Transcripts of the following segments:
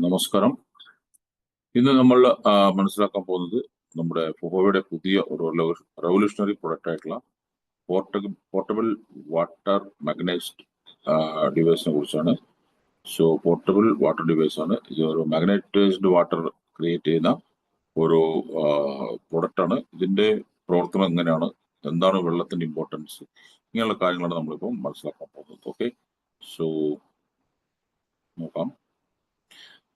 നമസ്കാരം. ഇന്ന് നമ്മൾ മനസ്സിലാക്കാൻ പോകുന്നത് നമ്മുടെ ഫൊഹോയുടെ പുതിയ ഒരു റെവല്യൂഷണറി പ്രൊഡക്റ്റ് ആയിട്ടുള്ള പോർട്ടബിൾ വാട്ടർ മാഗ്നൈസ്ഡ് ഡിവൈസിനെ കുറിച്ചാണ്. സോ പോർട്ടബിൾ വാട്ടർ ഡിവൈസ് ആണ്. ഇത് ഒരു മാഗ്നറ്റൈസ്ഡ് വാട്ടർ ക്രിയേറ്റ് ചെയ്യുന്ന ഒരു പ്രൊഡക്റ്റ് ആണ്. ഇതിന്റെ പ്രവർത്തനം എങ്ങനെയാണ്, എന്താണ് വെള്ളത്തിന്റെ ഇമ്പോർട്ടൻസ്, ഇങ്ങനെയുള്ള കാര്യങ്ങളാണ് നമ്മളിപ്പോൾ മനസ്സിലാക്കാൻ പോകുന്നത്. ഓക്കെ, സോ നോക്കാം.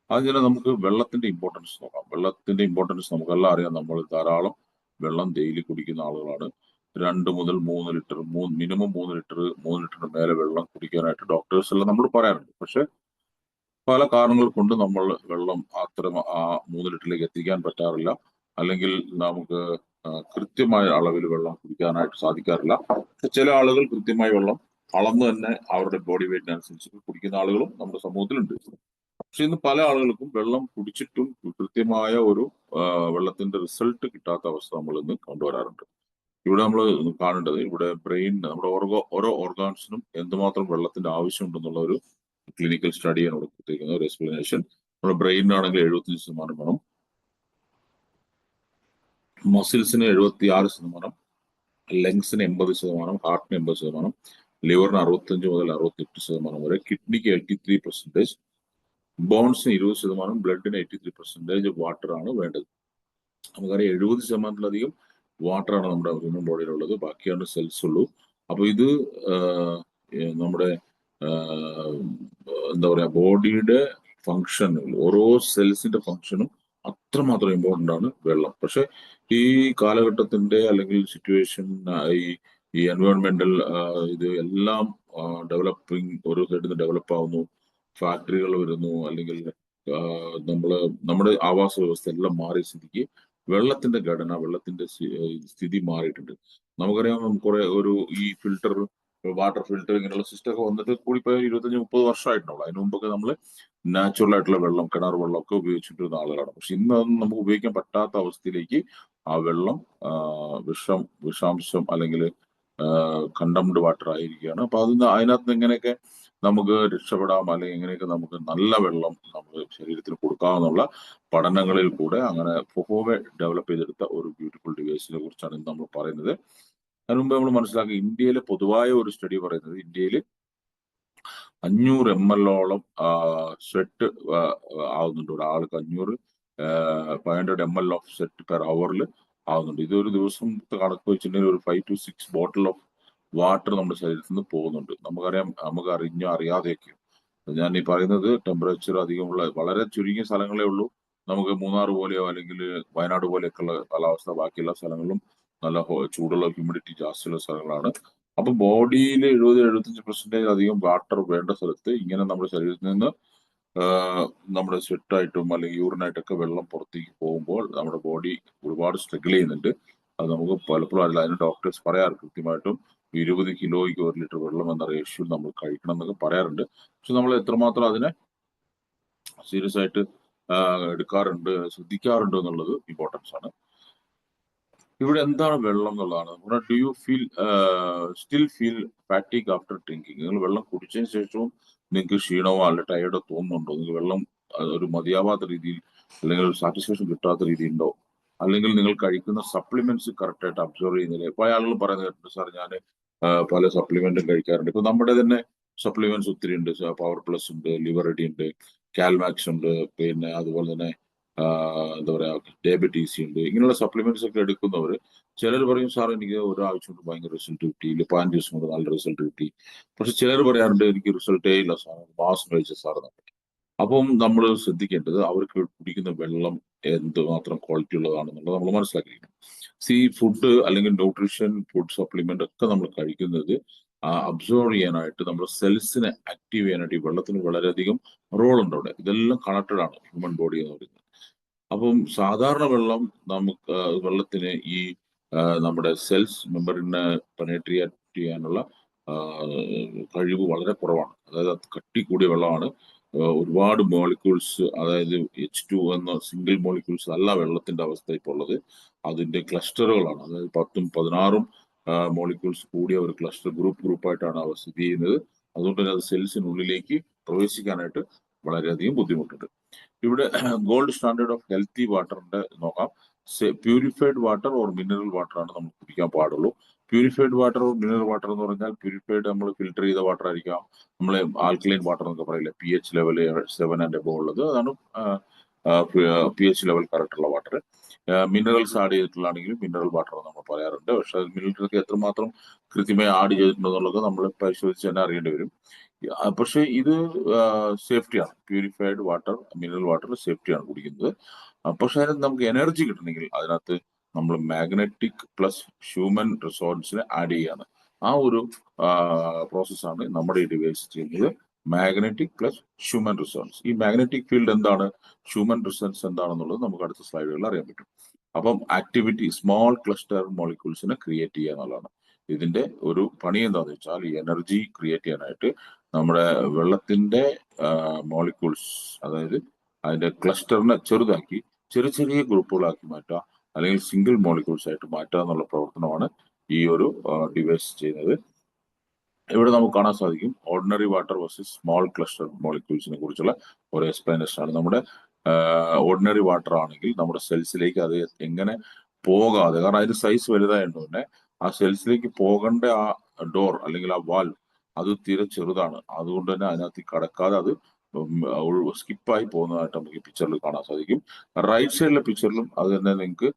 അതുപോലെ നമുക്ക് വെള്ളത്തിന്റെ ഇമ്പോർട്ടൻസ് നോക്കാം. വെള്ളത്തിന്റെ ഇമ്പോർട്ടൻസ് നമുക്കെല്ലാം അറിയാം. നമ്മൾ ധാരാളം വെള്ളം ഡെയിലി കുടിക്കുന്ന ആളുകളാണ്. 2 മുതൽ 3 ലിറ്റർ, മിനിമം 3 ലിറ്ററിന് മേലെ വെള്ളം കുടിക്കാനായിട്ട് ഡോക്ടേഴ്സ് എല്ലാം നമ്മൾ പറയാറുണ്ട്. പക്ഷെ പല കാരണങ്ങൾ കൊണ്ട് നമ്മൾ വെള്ളം അത്ര 3 ലിറ്ററിലേക്ക് എത്തിക്കാൻ പറ്റാറില്ല, അല്ലെങ്കിൽ നമുക്ക് കൃത്യമായ അളവിൽ വെള്ളം കുടിക്കാനായിട്ട് സാധിക്കാറില്ല. ചില ആളുകൾ കൃത്യമായി വെള്ളം അളന്ന് തന്നെ അവരുടെ ബോഡി വെയിറ്റിനനുസരിച്ച് കുടിക്കുന്ന ആളുകളും നമ്മുടെ സമൂഹത്തിലുണ്ട്. പക്ഷെ ഇന്ന് പല ആളുകൾക്കും വെള്ളം കുടിച്ചിട്ടും കൃത്യമായ ഒരു വെള്ളത്തിന്റെ റിസൾട്ട് കിട്ടാത്ത അവസ്ഥ നമ്മൾ ഇന്ന് കൊണ്ടുവരാറുണ്ട്. ഇവിടെ നമ്മൾ കാണേണ്ടത്, ഇവിടെ ബ്രെയിൻ, നമ്മുടെ ഓരോ ഓർഗാൻസിനും എന്തുമാത്രം വെള്ളത്തിന്റെ ആവശ്യമുണ്ടെന്നുള്ള ഒരു ക്ലിനിക്കൽ സ്റ്റഡിയാണ് ഇവിടെ കൊടുത്തിരിക്കുന്നത്, ഒരു എക്സ്പ്ലനേഷൻ. നമ്മുടെ ബ്രെയിനാണെങ്കിൽ 75% വേണം, മസിൽസിന് 76%, ലങ്സിന് 80%, ഹാർട്ടിന് 80%, ലിവറിന് 65 മുതൽ 68% വരെ, കിഡ്നിക്ക് 83%, ബോൺസിന് 20%, ബ്ലഡിന് 83% വാട്ടർ ആണ് വേണ്ടത്. നമുക്കറിയാം 70%-ലധികം വാട്ടറാണ് നമ്മുടെ ഹ്യൂമൻ ബോഡിയിലുള്ളത്, ബാക്കിയാണ് സെൽസ് ഉള്ളൂ. അപ്പൊ ഇത് നമ്മുടെ എന്താ പറയാ, ബോഡിയുടെ ഫങ്ഷനിൽ ഓരോ സെൽസിന്റെ ഫങ്ഷനും അത്രമാത്രം ഇമ്പോർട്ടന്റ് ആണ് വെള്ളം. പക്ഷെ ഈ കാലഘട്ടത്തിന്റെ അല്ലെങ്കിൽ സിറ്റുവേഷൻ, ഈ എൻവയോൺമെന്റൽ ഇത് എല്ലാം ഡെവലപ്പിംഗ്, ഓരോ സൈഡിൽ ഡെവലപ്പ് ആവുന്നു, ഫാക്ടറികൾ വരുന്നു, അല്ലെങ്കിൽ നമ്മുടെ ആവാസ വ്യവസ്ഥ എല്ലാം മാറിയ സ്ഥിതിക്ക് വെള്ളത്തിന്റെ ഘടന, വെള്ളത്തിന്റെ സ്ഥിതി മാറിയിട്ടുണ്ട്. നമുക്കറിയാം, കുറെ ഈ വാട്ടർ ഫിൽട്ടർ ഇങ്ങനെയുള്ള സിസ്റ്റം ഒക്കെ വന്നിട്ട് കൂടിപ്പോയ 25-30 വർഷമായിട്ടുണ്ടാവും. അതിനു മുമ്പൊക്കെ നമ്മൾ നാച്ചുറൽ ആയിട്ടുള്ള വെള്ളം, കിണർ വെള്ളം ഒക്കെ ഉപയോഗിച്ചിട്ടിരുന്ന ആളുകളാണ്. പക്ഷെ ഇന്ന് അതൊന്നും നമുക്ക് ഉപയോഗിക്കാൻ പറ്റാത്ത അവസ്ഥയിലേക്ക് ആ വെള്ളം വിഷാംശം അല്ലെങ്കിൽ കണ്ടംഡ് വാട്ടർ ആയിരിക്കുകയാണ്. അപ്പൊ അതിനകത്ത് എങ്ങനെയൊക്കെ നമുക്ക് രക്ഷപ്പെടാം, അല്ലെങ്കിൽ എങ്ങനെയൊക്കെ നമുക്ക് നല്ല വെള്ളം നമുക്ക് ശരീരത്തിന് കൊടുക്കാമെന്നുള്ള പഠനങ്ങളിൽ കൂടെ അങ്ങനെ ഫൊഹോവെ ഡെവലപ്പ് ചെയ്തെടുത്ത ഒരു ബ്യൂട്ടിഫുൾ ഡിവൈസിനെ കുറിച്ചാണ് ഇന്ന് നമ്മൾ പറയുന്നത്. അതിന് മുമ്പ് നമ്മൾ മനസ്സിലാക്കി, ഇന്ത്യയിലെ പൊതുവായ ഒരു സ്റ്റഡി പറയുന്നത്, ഇന്ത്യയിൽ 500 ml സ്വെറ്റ് ആവുന്നുണ്ട്. ഒരാൾക്ക് 500 ml ഓഫ് സ്വെറ്റ് പെർ അവറിൽ ആവുന്നുണ്ട്. ഇതൊരു ദിവസം കണക്ക് വെച്ചിട്ടുണ്ടെങ്കിൽ ഒരു 5 to 6 ബോട്ടിൽ ഓഫ് വാട്ടർ നമ്മുടെ ശരീരത്തിൽ നിന്ന് പോകുന്നുണ്ട്. നമുക്ക് അറിയാതെയൊക്കെ. ഞാൻ ഈ പറയുന്നത് ടെമ്പറേച്ചർ അധികമുള്ള വളരെ ചുരുങ്ങിയ സ്ഥലങ്ങളേ ഉള്ളൂ. നമുക്ക് മൂന്നാർ പോലെയോ അല്ലെങ്കിൽ വയനാട് പോലെയൊക്കെയുള്ള കാലാവസ്ഥ, ബാക്കിയുള്ള സ്ഥലങ്ങളിലും നല്ല ചൂടുള്ള ഹ്യൂമിഡിറ്റി ജാസ്തിയുള്ള സ്ഥലങ്ങളാണ്. അപ്പൊ ബോഡിയിൽ 70-75% അധികം വാട്ടർ വേണ്ട സ്ഥലത്ത് ഇങ്ങനെ നമ്മുടെ ശരീരത്തിൽ നിന്ന് നമ്മുടെ സ്വെറ്റായിട്ടും അല്ലെങ്കിൽ യൂറിനായിട്ടൊക്കെ വെള്ളം പുറത്തേക്ക് പോകുമ്പോൾ നമ്മുടെ ബോഡി ഒരുപാട് സ്ട്രഗിൾ ചെയ്യുന്നുണ്ട്. അത് നമുക്ക് പലപ്പോഴും അറിയില്ല. അതിന് ഡോക്ടേഴ്സ് പറയാറ്, കൃത്യമായിട്ടും 20 കിലോയ്ക്ക് 1 ലിറ്റർ വെള്ളം എന്ന റേഷ്യോയിൽ നമ്മൾ കഴിക്കണം എന്നൊക്കെ പറയാറുണ്ട്. പക്ഷെ നമ്മൾ എത്രമാത്രം അതിനെ സീരിയസ് ആയിട്ട് എടുക്കാറുണ്ട്, ശ്രദ്ധിക്കാറുണ്ട് എന്നുള്ളത് ഇമ്പോർട്ടൻസ് ആണ്. ഇവിടെ എന്താണ് വെള്ളം എന്നുള്ളതാണ്. Do you still feel ഫാറ്റിക് after drinking? നിങ്ങൾ വെള്ളം കുടിച്ചതിന് ശേഷവും നിങ്ങൾക്ക് ക്ഷീണമോ അല്ല ടയർഡോ തോന്നുന്നുണ്ടോ? നിങ്ങൾക്ക് വെള്ളം ഒരു മതിയാവാത്ത രീതിയിൽ അല്ലെങ്കിൽ ഒരു സാറ്റിസ്ഫാക്ഷൻ കിട്ടാത്ത രീതിയിൽ ഉണ്ടോ? അല്ലെങ്കിൽ നിങ്ങൾ കഴിക്കുന്ന സപ്ലിമെന്റ്സ് കറക്റ്റ് ആയിട്ട് അബ്സോർവ് ചെയ്യുന്നില്ല? പല ആളുകൾ പറയുന്നത് കേട്ടിട്ടുണ്ട്, സാർ ഞാൻ പല സപ്ലിമെന്റും കഴിക്കാറുണ്ട്. ഇപ്പൊ നമ്മുടെ തന്നെ സപ്ലിമെന്റ്സ് ഒത്തിരി ഉണ്ട്. പവർ പ്ലസ് ഉണ്ട്, ലിവറഡി ഉണ്ട്, കാൽമാക്സ് ഉണ്ട്, പിന്നെ അതുപോലെ തന്നെ എന്താ പറയാ, ഡയബറ്റീസ് ഉണ്ട്. ഇങ്ങനെയുള്ള സപ്ലിമെന്റ്സ് ഒക്കെ എടുക്കുന്നവർ ചിലർ പറയും, സാർ എനിക്ക് ഒരാഴ്ച കൊണ്ട് ഭയങ്കര റിസൾട്ട് കിട്ടി, ഇല്ല 15 ദിവസം കൊണ്ട് നല്ല റിസൾട്ട് കിട്ടി. പക്ഷെ ചിലർ പറയാറുണ്ട്, എനിക്ക് റിസൾട്ടേ ഇല്ല സാർ, മാസം കഴിച്ച സാർ. അപ്പം നമ്മൾ ശ്രദ്ധിക്കേണ്ടത് അവർക്ക് കുടിക്കുന്ന വെള്ളം എന്തുമാത്രം ക്വാളിറ്റി ഉള്ളതാണെന്നുള്ളത് നമ്മൾ മനസ്സിലാക്കിയിരിക്കണം. ഫുഡ് അല്ലെങ്കിൽ ന്യൂട്രീഷൻ, ഫുഡ് സപ്ലിമെന്റ് ഒക്കെ നമ്മൾ കഴിക്കുന്നത് അബ്സോർവ് ചെയ്യാനായിട്ട്, നമ്മുടെ സെൽസിനെ ആക്റ്റീവ് ചെയ്യാനായിട്ട് ഈ വെള്ളത്തിന് വളരെയധികം റോൾ ഉണ്ട് അവിടെ. ഇതെല്ലാം കണക്റ്റഡ് ആണ് ഹ്യൂമൻ ബോഡി എന്ന് പറയുന്നത്. അപ്പം സാധാരണ വെള്ളത്തിന് ഈ നമ്മുടെ സെൽസ് മെമ്പറിനെ പെനട്രേറ്റ് ചെയ്യാനുള്ള കഴിവ് വളരെ കുറവാണ്. അതായത് കട്ടി കൂടിയ വെള്ളമാണ്. ഒരുപാട് മോളിക്യൂൾസ്, അതായത് H2 എന്ന സിംഗിൾ മോളിക്യൂൾസ് അല്ല വെള്ളത്തിന്റെ അവസ്ഥ ഇപ്പോൾ ഉള്ളത്. അതിന്റെ ക്ലസ്റ്ററുകളാണ്. അതായത് 10ഉം 16ഉം മോളിക്യൂൾസ് കൂടിയ ഒരു ക്ലസ്റ്റർ, ഗ്രൂപ്പായിട്ടാണ് അവ സ്ഥിതി ചെയ്യുന്നത്. അതുകൊണ്ട് തന്നെ അത് സെൽസിനുള്ളിലേക്ക് പ്രവേശിക്കാനായിട്ട് വളരെയധികം ബുദ്ധിമുട്ടുണ്ട്. ഇവിടെ ഗോൾഡ് സ്റ്റാൻഡേർഡ് ഓഫ് ഹെൽത്തി വാട്ടറിന്റെ നോക്കാം. Purified water or mineral water ആണ് നമ്മൾ കുടിക്കാൻ പാടുള്ളൂ. Purified water or mineral water എന്ന് പറഞ്ഞാൽ പ്യൂരിഫൈഡ് നമ്മൾ ഫിൽറ്റർ ചെയ്ത വാട്ടർ ആയിരിക്കാം. നമ്മൾ ആൽക്കലൈൻ വാട്ടർ എന്നൊക്കെ പറയില്ല, pH ലെവൽ 7 and above ഉള്ളത്, അതാണ് pH ലെവൽ കറക്റ്റ് ഉള്ള വാട്ടർ. മിനറൽസ് ആഡ് ചെയ്തിട്ടുള്ളതാണെങ്കിലും മിനറൽ വാട്ടർ നമ്മൾ പറയാറുണ്ട്. പക്ഷെ മിനറൽസ് എത്രമാത്രം കൃത്യമായി ആഡ് ചെയ്തിട്ടുണ്ടെന്നുള്ളത് നമ്മൾ പരിശോധിച്ച് തന്നെ അറിയേണ്ടി വരും. പക്ഷെ ഇത് സേഫ്റ്റിയാണ്. പ്യൂരിഫൈഡ് വാട്ടർ, മിനറൽ വാട്ടർ സേഫ്റ്റിയാണ് കുടിക്കുന്നത്. പക്ഷെ അതിനകത്ത് നമുക്ക് എനർജി കിട്ടണമെങ്കിൽ അതിനകത്ത് നമ്മൾ മാഗ്നറ്റിക് പ്ലസ് ഹ്യൂമൻ റിസോഴ്സിനെ ആഡ് ചെയ്യാണ്. ആ ഒരു പ്രോസസ്സാണ് നമ്മുടെ ഈ ഡിവൈസ് ചെയ്യുന്നത്. Magnetic plus human resource. ഈ മാഗ്നറ്റിക് ഫീൽഡ് എന്താണ്, ഹ്യൂമൻ റിസോഴ്സ് എന്താണെന്നുള്ളത് നമുക്ക് അടുത്ത സ്ലൈഡുകളിൽ അറിയാൻ പറ്റും. അപ്പം ആക്ടിവിറ്റി സ്മോൾ ക്ലസ്റ്റർ മോളിക്യൂൾസിനെ ക്രിയേറ്റ് ചെയ്യുക എന്നുള്ളതാണ് ഇതിന്റെ ഒരു പണി. എന്താണെന്ന് വെച്ചാൽ ഈ എനർജി ക്രിയേറ്റ് ചെയ്യാനായിട്ട് നമ്മുടെ വെള്ളത്തിന്റെ മോളിക്യൂൾസ്, അതായത് അതിന്റെ ക്ലസ്റ്ററിനെ ചെറുതാക്കി ചെറിയ ചെറിയ ഗ്രൂപ്പുകളാക്കി മാറ്റുക, അല്ലെങ്കിൽ സിംഗിൾ മോളിക്യൂൾസ് ആയിട്ട് മാറ്റുക എന്നുള്ള പ്രവർത്തനമാണ് ഈ ഒരു ഡിവൈസ് ചെയ്യുന്നത്. ഇവിടെ നമുക്ക് കാണാൻ സാധിക്കും ordinary water versus small cluster മോളിക്യൂൾസിനെ കുറിച്ചുള്ള ഒരു എക്സ്പ്ലനേഷൻ ആണ്. നമ്മുടെ ഓർഡിനറി വാട്ടർ ആണെങ്കിൽ നമ്മുടെ സെൽസിലേക്ക് അത് എങ്ങനെ പോകാതെ, കാരണം അതിന്റെ സൈസ് വലുതായതുകൊണ്ട് തന്നെ ആ സെൽസിലേക്ക് പോകേണ്ട ആ ഡോർ അല്ലെങ്കിൽ ആ വാൽവ് അത് തീരെ ചെറുതാണ്. അതുകൊണ്ട് തന്നെ അതിനകത്ത് കടക്കാതെ അത് സ്കിപ്പായി പോകുന്നതായിട്ട് നമുക്ക് ഈ പിക്ചറിൽ കാണാൻ സാധിക്കും. റൈറ്റ് സൈഡിലെ പിക്ചറിലും അത് തന്നെ നിങ്ങൾക്ക്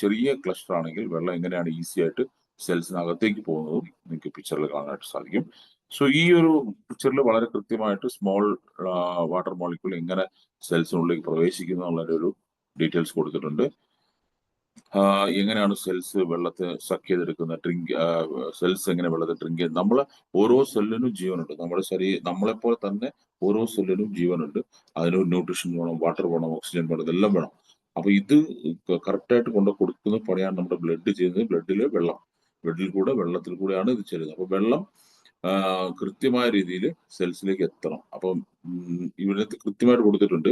ചെറിയ ക്ലസ്റ്റർ ആണെങ്കിൽ വെള്ളം എങ്ങനെയാണ് ഈസി ആയിട്ട് സെൽസിനകത്തേക്ക് പോകുന്നതും നിങ്ങൾക്ക് പിക്ചറിൽ കാണാനായിട്ട് സാധിക്കും. സോ ഈ ഒരു പിക്ചറിൽ വളരെ കൃത്യമായിട്ട് സ്മോൾ വാട്ടർ മോളിക്യൂൾ എങ്ങനെ സെൽസിനുള്ളിലേക്ക് പ്രവേശിക്കുന്നു എന്നുള്ളൊരു ഡീറ്റെയിൽസ് കൊടുത്തിട്ടുണ്ട്. എങ്ങനെയാണ് സെൽസ് വെള്ളത്തെ സക്ക് ചെയ്തെടുക്കുന്ന, സെൽസ് എങ്ങനെ വെള്ളത്തെ ഡ്രിങ്ക് ചെയ്യുന്നത്. നമ്മളെ ഓരോ സെല്ലിനും ജീവനുണ്ട്. നമ്മുടെ നമ്മളെപ്പോലെ തന്നെ ഓരോ സെല്ലിനും ജീവനുണ്ട്. അതിന് ന്യൂട്രീഷൻ വേണം, വാട്ടർ വേണം, ഓക്സിജൻ വേണം, ഇതെല്ലാം വേണം. അപ്പൊ ഇത് കറക്റ്റായിട്ട് കൊണ്ട് കൊടുക്കുന്ന പണിയാണ് നമ്മുടെ ബ്ലഡ് ചെയ്യുന്നത്. ബ്ലഡിൽ കൂടെ വെള്ളത്തിൽ കൂടെയാണ് ഇത് ചെയ്യുന്നത്. അപ്പൊ വെള്ളം കൃത്യമായ രീതിയിൽ സെൽസിലേക്ക് എത്തണം. അപ്പം ഇവിടെ കൃത്യമായിട്ട് കൊടുത്തിട്ടുണ്ട്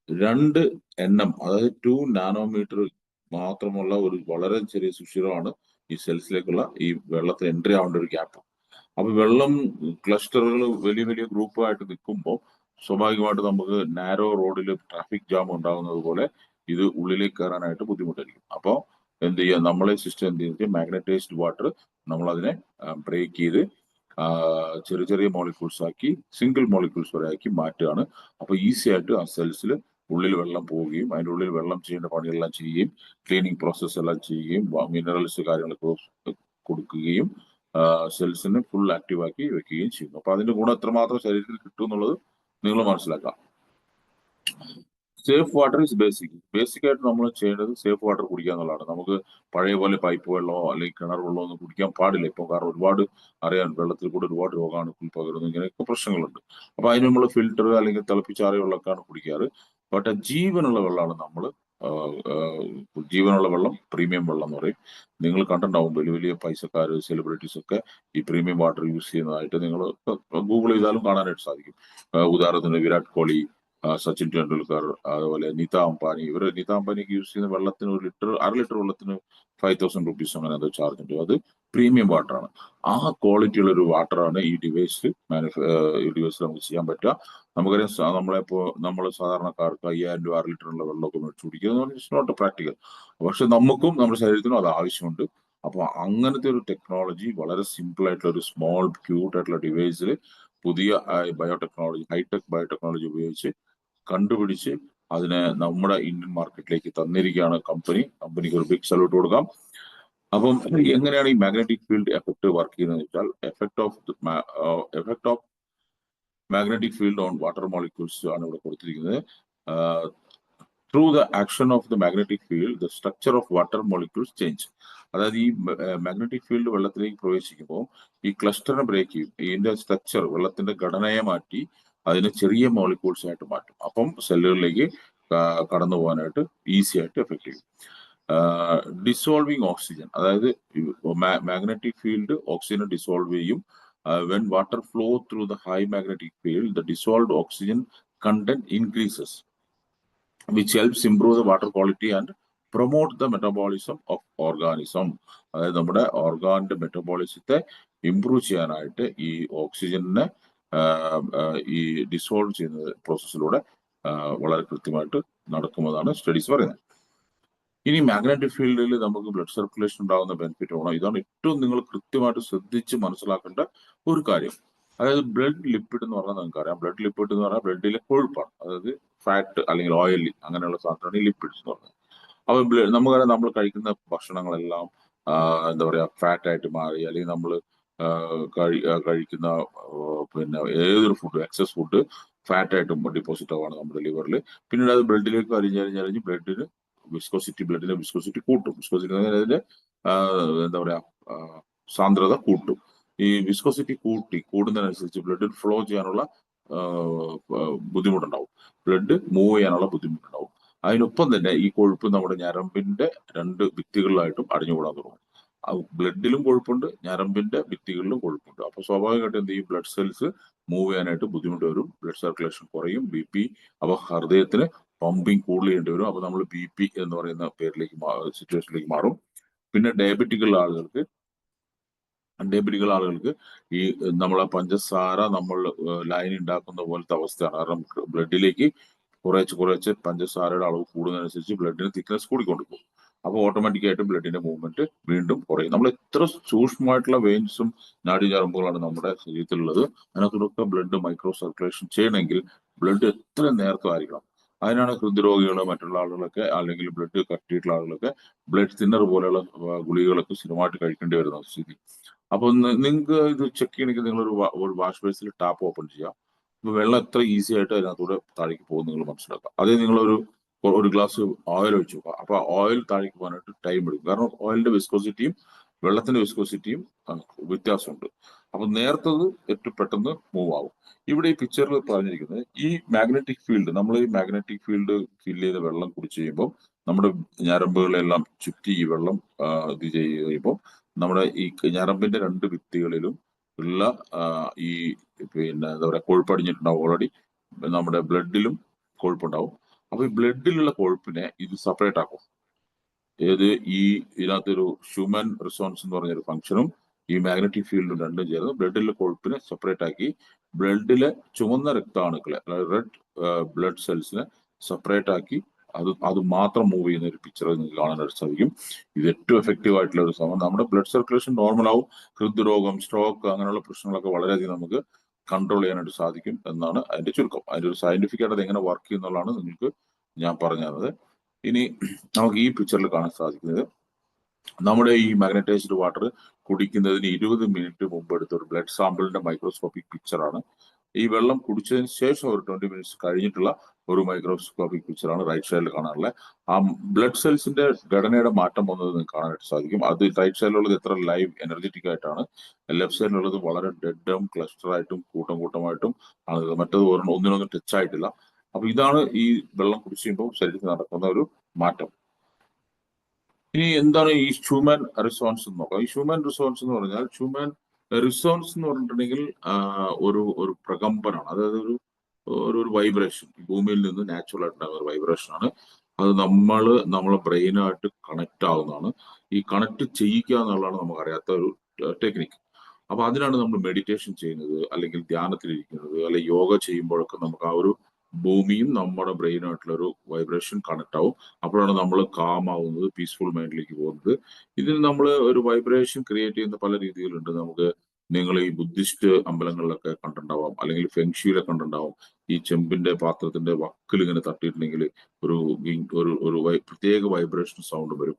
2 nm, അതായത് 2 നാനോമീറ്റർ മാത്രമുള്ള ഒരു വളരെ ചെറിയ സുഷിരമാണ് ഈ സെൽസിലേക്കുള്ള ഈ വെള്ളത്തിന് എൻട്രി ആവേണ്ട ഒരു ഗ്യാപ്പ്. അപ്പൊ വെള്ളം ക്ലസ്റ്ററുകൾ വലിയ വലിയ ഗ്രൂപ്പായിട്ട് നിൽക്കുമ്പോൾ സ്വാഭാവികമായിട്ട് നമുക്ക് നാരോ റോഡിൽ ട്രാഫിക് ജാം ഉണ്ടാകുന്നത് പോലെ ഇത് ഉള്ളിലേക്ക് കയറാനായിട്ട് ബുദ്ധിമുട്ടായിരിക്കും. അപ്പോൾ എന്ത് ചെയ്യുക, നമ്മളെ സിസ്റ്റം എന്ത് ചെയ്യുക, മാഗ്നറ്റൈസ്ഡ് വാട്ടർ നമ്മളതിനെ ബ്രേക്ക് ചെയ്ത് ചെറിയ ചെറിയ മോളിക്യൂൾസ് ആക്കി സിംഗിൾ മോളിക്യൂൾസ് വരെ ആക്കി മാറ്റുകയാണ്. അപ്പൊ ഈസി ആയിട്ട് ആ സെൽസിൽ ഉള്ളിൽ വെള്ളം പോവുകയും അതിൻ്റെ ഉള്ളിൽ വെള്ളം ചെയ്യേണ്ട പണികളെല്ലാം ചെയ്യുകയും ക്ലീനിങ് പ്രോസസ്സ് എല്ലാം ചെയ്യുകയും മിനറൽസ് കാര്യങ്ങളൊക്കെ കൊടുക്കുകയും സെൽസിനെ ഫുൾ ആക്റ്റീവ് ആക്കി വെക്കുകയും ചെയ്യുന്നു. അപ്പൊ അതിന്റെ ഗുണം എത്രമാത്രം ശരീരത്തിൽ കിട്ടും എന്നുള്ളത് നിങ്ങൾ മനസ്സിലാക്കാം. സേഫ് വാട്ടർ ഇസ് ബേസിക് ആയിട്ട് നമ്മൾ ചെയ്യേണ്ടത് സേഫ് വാട്ടർ കുടിക്കുക എന്നുള്ളതാണ്. നമുക്ക് പഴയ പോലെ പൈപ്പ് വെള്ളമോ അല്ലെങ്കിൽ കിണർ വെള്ളമോ ഒന്നും കുടിക്കാൻ പാടില്ല ഇപ്പം. കാരണം ഒരുപാട് അറിയാൻ, വെള്ളത്തിൽ കൂടെ ഒരുപാട് രോഗാണുക്കൾ പകരുന്നു, ഇങ്ങനെയൊക്കെ പ്രശ്നങ്ങളുണ്ട്. അപ്പൊ അതിന് നമ്മൾ ഫിൽറ്റർ അല്ലെങ്കിൽ തിളപ്പിച്ചാറിയ വെള്ളമൊക്കെയാണ് കുടിക്കാറ്. പക്ഷെ ജീവനുള്ള വെള്ളമാണ് നമ്മൾ ജീവനുള്ള വെള്ളം, പ്രീമിയം വെള്ളം എന്ന് പറയും. നിങ്ങൾ കണ്ടിട്ടുണ്ടാവും വലിയ വലിയ പൈസക്കാർ, സെലിബ്രിറ്റീസ് ഒക്കെ ഈ പ്രീമിയം വാട്ടർ യൂസ് ചെയ്യുന്നതായിട്ട് നിങ്ങൾ ഗൂഗിൾ ചെയ്താലും കാണാനായിട്ട് സാധിക്കും. ഉദാഹരണത്തിന് വിരാട് കോഹ്ലി, സച്ചിൻ ടെണ്ടുൽക്കർ, അതുപോലെ നിത അംബാനി. നിത അംബാനിക്ക് യൂസ് ചെയ്യുന്ന വെള്ളത്തിന് അര ലിറ്റർ വെള്ളത്തിന് 5000 rupees അങ്ങനെ എന്തോ ചാർജ് ഉണ്ട്. അത് പ്രീമിയം വാട്ടറാണ്. ആ ക്വാളിറ്റി ഉള്ള ഒരു വാട്ടറാണ് ഈ ഡിവൈസിൽ നമുക്ക് ചെയ്യാൻ പറ്റുക. നമുക്കറിയാം നമ്മൾ സാധാരണക്കാർക്ക് 5000 രൂപ 6 ലിറ്ററുള്ള വെള്ളമൊക്കെ മേടിച്ചു കുടിക്കുക ഇറ്റ്സ് നോട്ട് പ്രാക്ടിക്കൽ. പക്ഷെ നമുക്കും നമ്മുടെ ശരീരത്തിനും അത് ആവശ്യമുണ്ട്. അപ്പൊ അങ്ങനത്തെ ഒരു ടെക്നോളജി വളരെ സിമ്പിൾ ആയിട്ടുള്ള ഒരു സ്മോൾ ക്യൂട്ട് ആയിട്ടുള്ള ഡിവൈസിൽ പുതിയ ബയോടെക്നോളജി, ഹൈടെക് ബയോടെക്നോളജി ഉപയോഗിച്ച് കണ്ടുപിടിച്ച് അതിനെ നമ്മുടെ ഇന്ത്യൻ മാർക്കറ്റിലേക്ക് തന്നിരിക്കുകയാണ് കമ്പനിക്ക് ഒരു ബിഗ് സല്യൂട്ട് കൊടുക്കാം. അപ്പം എങ്ങനെയാണ് ഈ മാഗ്നറ്റിക് ഫീൽഡ് എഫക്ട് വർക്ക് ചെയ്യുന്നത് വെച്ചാൽ, effect of magnetic field on water molecules ആണ് ഇവിടെ കൊടുത്തിരിക്കുന്നത്. Through the action of the magnetic field the structure of water molecules change. അതായത് ഈ മാഗ്നറ്റിക് ഫീൽഡ് വെള്ളത്തിലേക്ക് പ്രവേശിക്കുമ്പോൾ ഈ ക്ലസ്റ്ററിനെ ബ്രേക്ക് ചെയ്യും. ഇതിന്റെ സ്ട്രക്ചർ, വെള്ളത്തിന്റെ ഘടനയെ മാറ്റി അതിനെ ചെറിയ മോളിക്യൂൾസ് ആയിട്ട് മാറ്റും. അപ്പം സെല്ലുകളിലേക്ക് കടന്നു പോകാനായിട്ട് ഈസി ആയിട്ട് എഫക്ട് ചെയ്യും. ഡിസോൾവിങ് ഓക്സിജൻ, അതായത് മാഗ്നറ്റിക് ഫീൽഡ് ഓക്സിജനെ ഡിസോൾവ് ചെയ്യും. When water flow through the high magnetic field, the dissolved oxygen content increases, which helps improve the water quality and promote the metabolism of organism. അതായത് നമ്മുടെ ഓർഗാനിന്റെ മെറ്റബോളിസത്തെ improve ചെയ്യാനായിട്ട് ഈ ഓക്സിജനെ ഈ dissolve ചെയ്യുന്ന പ്രോസസ്സിലൂടെ വളരെ കൃത്യമായിട്ട് നടക്കുമെന്നാണ് സ്റ്റഡീസ് പറയുന്നത്. ഇനി മാഗ്നറ്റിക് ഫീൽഡിൽ നമുക്ക് ബ്ലഡ് സർക്കുലേഷൻ ഉണ്ടാകുന്ന ബെനിഫിറ്റ് ആണോ, ഇതാണ് ഏറ്റവും നിങ്ങൾ കൃത്യമായിട്ട് ശ്രദ്ധിച്ച് മനസ്സിലാക്കേണ്ട ഒരു കാര്യം. അതായത് ബ്ലഡ് ലിപ്പിഡ് എന്ന് പറഞ്ഞാൽ നിങ്ങൾക്ക് അറിയാം, ബ്ലഡ് ലിപ്പിഡ് എന്ന് പറഞ്ഞാൽ ബ്ലഡിലെ കൊഴുപ്പാണ്, അതായത് ഫാറ്റ് അല്ലെങ്കിൽ ഓയിൽ അങ്ങനെയുള്ള സാധനമാണ് ലിപ്പിഡ്സ് എന്ന് പറയുന്നത്. അപ്പൊ നമുക്കറിയാം നമ്മൾ കഴിക്കുന്ന ഭക്ഷണങ്ങളെല്ലാം എന്താ പറയാ ഫാറ്റ് ആയിട്ട് മാറി, അല്ലെങ്കിൽ നമ്മൾ കഴിക്കുന്ന പിന്നെ ഏതൊരു ഫുഡ് എക്സസ് ഫുഡ് ഫാറ്റ് ആയിട്ട് ഡിപ്പോസിറ്റ് ആവാണ് നമ്മുടെ ലിവറിൽ. പിന്നീട് അത് ബ്ലഡിലേക്ക് അരിഞ്ഞ് ബ്ലഡിന് ബ്ലഡിന്റെ വിസ്കോസിറ്റി കൂട്ടും. വിസ്കോസിറ്റി അതിന്റെ എന്താ പറയാ സാന്ദ്രത കൂട്ടും. ഈ വിസ്കോസിറ്റി കൂടുന്നതിനനുസരിച്ച് ബ്ലഡിൽ ഫ്ലോ ചെയ്യാനുള്ള ബുദ്ധിമുട്ടുണ്ടാവും, ബ്ലഡ് മൂവ് ചെയ്യാനുള്ള ബുദ്ധിമുട്ടുണ്ടാവും. അതിനൊപ്പം തന്നെ ഈ കൊഴുപ്പ് നമ്മുടെ ഞരമ്പിന്റെ 2 ഭിത്തികളിലായിട്ടും അടിഞ്ഞുകൂടാൻ തുടങ്ങും. ബ്ലഡിലും കൊഴുപ്പുണ്ട്, ഞരമ്പിന്റെ ഭിത്തികളിലും കൊഴുപ്പുണ്ട്. അപ്പൊ സ്വാഭാവികമായിട്ടും എന്ത് ചെയ്യും, ബ്ലഡ് സെൽസ് മൂവ് ചെയ്യാനായിട്ട് ബുദ്ധിമുട്ട് വരും, ബ്ലഡ് സർക്കുലേഷൻ കുറയും, BP. അപ്പൊ ഹൃദയത്തിന് പമ്പിങ് കൂടുതൽ ചെയ്യേണ്ടി വരും. അപ്പൊ നമ്മൾ BP എന്ന് പറയുന്ന സിറ്റുവേഷനിലേക്ക് മാറും. പിന്നെ ഡയബറ്റിക്കുള്ള ആളുകൾക്ക് ഈ നമ്മളെ പഞ്ചസാര നമ്മൾ ലൈൻ ഉണ്ടാക്കുന്ന പോലത്തെ അവസ്ഥയാണ്. കാരണം ബ്ലഡിലേക്ക് കുറേശ്ശെ പഞ്ചസാരയുടെ അളവ് കൂടുന്നതനുസരിച്ച് ബ്ലഡിന് തിക്നെസ് കൂടിക്കൊണ്ടിരിക്കും. അപ്പൊ ഓട്ടോമാറ്റിക്കായിട്ട് ബ്ലഡിന്റെ മൂവ്മെന്റ് വീണ്ടും കുറയും. നമ്മൾ എത്ര സൂക്ഷ്മമായിട്ടുള്ള വെയിൻസും നാഡീഞരമ്പുകളാണ് നമ്മുടെ ശരീരത്തിലുള്ളത്, അതിനകത്തൊക്കെ ബ്ലഡ് മൈക്രോ സർക്കുലേഷൻ ചെയ്യണമെങ്കിൽ ബ്ലഡ് എത്ര നേരത്തെ. അതിനാണ് ഹൃദ്രോഗികൾ മറ്റുള്ള ആളുകളൊക്കെ, അല്ലെങ്കിൽ ബ്ലഡ് കട്ടിയിട്ടുള്ള ആളുകളൊക്കെ ബ്ലഡ് തിന്നർ പോലെയുള്ള ഗുളികകളൊക്കെ സ്ഥിരമായിട്ട് കഴിക്കേണ്ടി വരുന്ന സ്ഥിതി. അപ്പൊ നിങ്ങൾക്ക് ഇത് ചെക്ക് ചെയ്യണമെങ്കിൽ നിങ്ങൾ ഒരു വാഷ് ബേസിൽ ടാപ്പ് ഓപ്പൺ ചെയ്യാം. അപ്പൊ വെള്ളം എത്ര ഈസി ആയിട്ട് അതിനകത്തൂടെ താഴേക്ക് പോകും നിങ്ങൾ മനസ്സിലാക്കാം. അതേ നിങ്ങൾ ഒരു ഗ്ലാസ് ഓയിൽ ഒഴിച്ചു നോക്കുക. അപ്പൊ ഓയിൽ താഴേക്ക് പോകാനായിട്ട് ടൈം എടുക്കും, കാരണം ഓയിലിന്റെ വിസ്കോസിറ്റിയും വെള്ളത്തിന്റെ വിസ്കോസിറ്റിയും വ്യത്യാസമുണ്ട്. അപ്പൊ നേരത്തത് ഏറ്റവും പെട്ടെന്ന് മൂവ് ആവും. ഇവിടെ ഈ പിക്ചറിൽ പറഞ്ഞിരിക്കുന്നത് ഈ മാഗ്നറ്റിക് ഫീൽഡ്, നമ്മൾ ഈ മാഗ്നറ്റിക് ഫീൽഡ് ഫില്ല് ചെയ്ത വെള്ളം കുടിച്ചു കഴിയുമ്പോൾ നമ്മുടെ ഞരമ്പുകളെല്ലാം ചുറ്റി ഈ വെള്ളം ഇത് ചെയ്യുമ്പോൾ നമ്മുടെ ഈ ഞരമ്പിന്റെ 2 ഭിത്തികളിലും ഉള്ള ഈ പിന്നെ എന്താ പറയാ കൊഴുപ്പടിഞ്ഞിട്ടുണ്ടാവും. ഓൾറെഡി നമ്മുടെ ബ്ലഡിലും കൊഴുപ്പുണ്ടാവും. അപ്പൊ ഈ ബ്ലഡിലുള്ള കൊഴുപ്പിനെ ഇത് സെപ്പറേറ്റ് ആക്കും. ഇതിനകത്തൊരു ഹ്യൂമൻ റിസോൺസ് എന്ന് പറഞ്ഞൊരു ഫംഗ്ഷനും ഈ മാഗ്നറ്റിക് ഫീൽഡും രണ്ടും ചേർന്ന് ബ്ലഡിലെ കൊഴുപ്പിനെ സെപ്പറേറ്റ് ആക്കി ബ്ലഡിലെ ചുവന്ന രക്താണുക്കളെ, റെഡ് ബ്ലഡ് സെൽസിനെ സെപ്പറേറ്റ് ആക്കി അത് മാത്രം മൂവ് ചെയ്യുന്ന ഒരു പിക്ചർ നിങ്ങൾക്ക് കാണാനായിട്ട് സാധിക്കും. ഇത് ഏറ്റവും എഫക്റ്റീവ് ആയിട്ടുള്ള ഒരു സമയം. നമ്മുടെ ബ്ലഡ് സർക്കുലേഷൻ നോർമൽ ആവും. ഹൃദ്രോഗം, സ്ട്രോക്ക് അങ്ങനെയുള്ള പ്രശ്നങ്ങളൊക്കെ വളരെയധികം നമുക്ക് കൺട്രോൾ ചെയ്യാനായിട്ട് സാധിക്കും എന്നാണ് അതിന്റെ ചുരുക്കം. അതിന്റെ ഒരു സയന്റിഫിക് ആയിട്ട് എങ്ങനെ വർക്ക് ചെയ്യുന്നുള്ളതാണ് നിങ്ങൾക്ക് ഞാൻ പറഞ്ഞു തന്നത്. ഇനി നമുക്ക് ഈ പിക്ചറിൽ കാണാൻ സാധിക്കുന്നത് നമ്മുടെ ഈ മാഗ്നറ്റൈസ്ഡ് വാട്ടർ കുടിക്കുന്നതിന് 20 മിനിറ്റ് മുമ്പ് എടുത്ത ഒരു ബ്ലഡ് സാമ്പിളിന്റെ മൈക്രോസ്കോപ്പിക് പിക്ചറാണ്. ഈ വെള്ളം കുടിച്ചതിന് ശേഷം ഒരു 20 മിനിറ്റ്സ് കഴിഞ്ഞിട്ടുള്ള ഒരു മൈക്രോസ്കോപ്പിക് പിക്ചറാണ് റൈറ്റ് സൈഡിൽ കാണാനുള്ളത്. ആ ബ്ലഡ് സെൽസിന്റെ ഘടനയുടെ മാറ്റം വന്നത് നിങ്ങൾക്ക് കാണാനായിട്ട് സാധിക്കും. അത് റൈറ്റ് സൈഡിലുള്ളത് എത്ര ലൈവ് എനർജറ്റിക് ആയിട്ടാണ്, ലെഫ്റ്റ് സൈഡിലുള്ളത് വളരെ ഡെഡും ക്ലസ്റ്റർ ആയിട്ടും കൂട്ടമായിട്ടും ആണ്. മറ്റത് ഒന്നിനൊന്നും ടച്ച് ആയിട്ടില്ല. അപ്പൊ ഇതാണ് ഈ വെള്ളം കുടിച്ചു കഴിയുമ്പോൾ ശരീരത്തിൽ നടക്കുന്ന ഒരു മാറ്റം. ഇനി എന്താണ് ഈ ഹ്യൂമൻ റിസോൺസ് എന്ന് നോക്കാം. ഈ ഹ്യൂമൻ റിസോൺസ് എന്ന് പറഞ്ഞാൽ റിസോൺസ് എന്ന് പറഞ്ഞിട്ടുണ്ടെങ്കിൽ ഒരു പ്രകമ്പനാണ്. അതായത് ഒരു വൈബ്രേഷൻ, ഭൂമിയിൽ നിന്ന് നാച്ചുറൽ ആയിട്ടുണ്ടാകുന്ന ഒരു വൈബ്രേഷൻ ആണ്. അത് നമ്മളെ ബ്രെയിനായിട്ട് കണക്ട് ആവുന്നതാണ്. ഈ കണക്ട് ചെയ്യിക്കുക എന്നുള്ളതാണ് നമുക്കറിയാത്ത ഒരു ടെക്നിക്ക്. അപ്പൊ അതിനാണ് നമ്മൾ മെഡിറ്റേഷൻ ചെയ്യുന്നത്, അല്ലെങ്കിൽ ധ്യാനത്തിലിരിക്കുന്നത്, അല്ലെങ്കിൽ യോഗ ചെയ്യുമ്പോഴൊക്കെ നമുക്ക് ആ ഒരു ഭൂമിയും നമ്മുടെ ബ്രെയിനുമായിട്ടുള്ള ഒരു വൈബ്രേഷൻ കണക്ട് ആവും. അപ്പോഴാണ് നമ്മൾ കാം ആവുന്നത്, പീസ്ഫുൾ മൈൻഡിലേക്ക് പോകുന്നത്. ഇതിൽ നമ്മൾ ഒരു വൈബ്രേഷൻ ക്രിയേറ്റ് ചെയ്യുന്ന പല രീതികളുണ്ട്. നിങ്ങൾ ഈ ബുദ്ധിസ്റ്റ് അമ്പലങ്ങളിലൊക്കെ കണ്ടിട്ടുണ്ടാവാം, അല്ലെങ്കിൽ ഫെങ്ഷിയിലൊക്കെ കണ്ടിട്ടുണ്ടാവും. ഈ ചെമ്പിന്റെ പാത്രത്തിന്റെ വക്കിൽ ഇങ്ങനെ തട്ടിയിട്ടുണ്ടെങ്കിൽ ഒരു പ്രത്യേക വൈബ്രേഷൻ സൗണ്ട് വരും.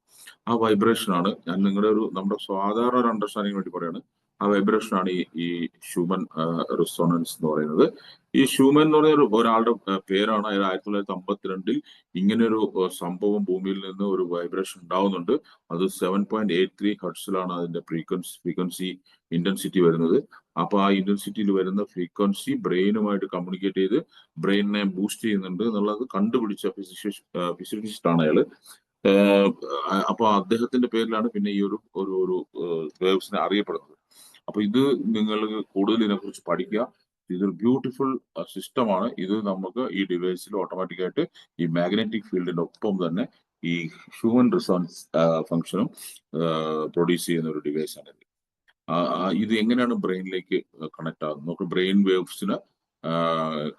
ആ വൈബ്രേഷനാണ് ഞാൻ നമ്മുടെ സാധാരണ ഒരു അണ്ടർസ്റ്റാൻഡിങ് വേണ്ടി പറയാണ്. ആ വൈബ്രേഷനാണ് ഈ ഹ്യൂമൻ റിസോണൻസ് എന്ന് പറയുന്നത്. ഈ ഹ്യൂമൻ എന്ന് പറയുന്ന ഒരാളുടെ പേരാണ്. 1952 ഇങ്ങനെ ഒരു സംഭവം ഭൂമിയിൽ നിന്ന് ഒരു വൈബ്രേഷൻ ഉണ്ടാവുന്നുണ്ട്. അത് 7.83 ഹെർട്സിലാണ് അതിന്റെ ഫ്രീക്വൻസി ഇന്റൻസിറ്റി വരുന്നത്. അപ്പൊ ആ ഇന്റൻസിറ്റിയിൽ വരുന്ന ഫ്രീക്വൻസി ബ്രെയിനുമായിട്ട് കമ്മ്യൂണിക്കേറ്റ് ചെയ്ത് ബ്രെയിനിനെ ബൂസ്റ്റ് ചെയ്യുന്നുണ്ട് എന്നുള്ളത് കണ്ടുപിടിച്ച ഫിസിസിസ്റ്റ് ആണ് അയാള്. അപ്പൊ അദ്ദേഹത്തിന്റെ പേരിലാണ് പിന്നെ ഈ ഒരു വേവ്സിനെ അറിയപ്പെടുന്നത്. അപ്പൊ ഇത് നിങ്ങൾ കൂടുതൽ ഇതിനെക്കുറിച്ച് പഠിക്കുക. ഇതൊരു ബ്യൂട്ടിഫുൾ സിസ്റ്റമാണ്. ഇത് നമുക്ക് ഈ ഡിവൈസിൽ ഓട്ടോമാറ്റിക്കായിട്ട് ഈ മാഗ്നറ്റിക് ഫീൽഡിന്റെ ഒപ്പം തന്നെ ഈ ഹ്യൂമൻ റിസോൺസ് ഫംഗ്ഷനും പ്രൊഡ്യൂസ് ചെയ്യുന്ന ഒരു ഡിവൈസ് ആണ്. ഇത് എങ്ങനെയാണ് ബ്രെയിനിലേക്ക് കണക്ട് ആകുന്നത്? നമുക്ക് ബ്രെയിൻ വേവ്സിന്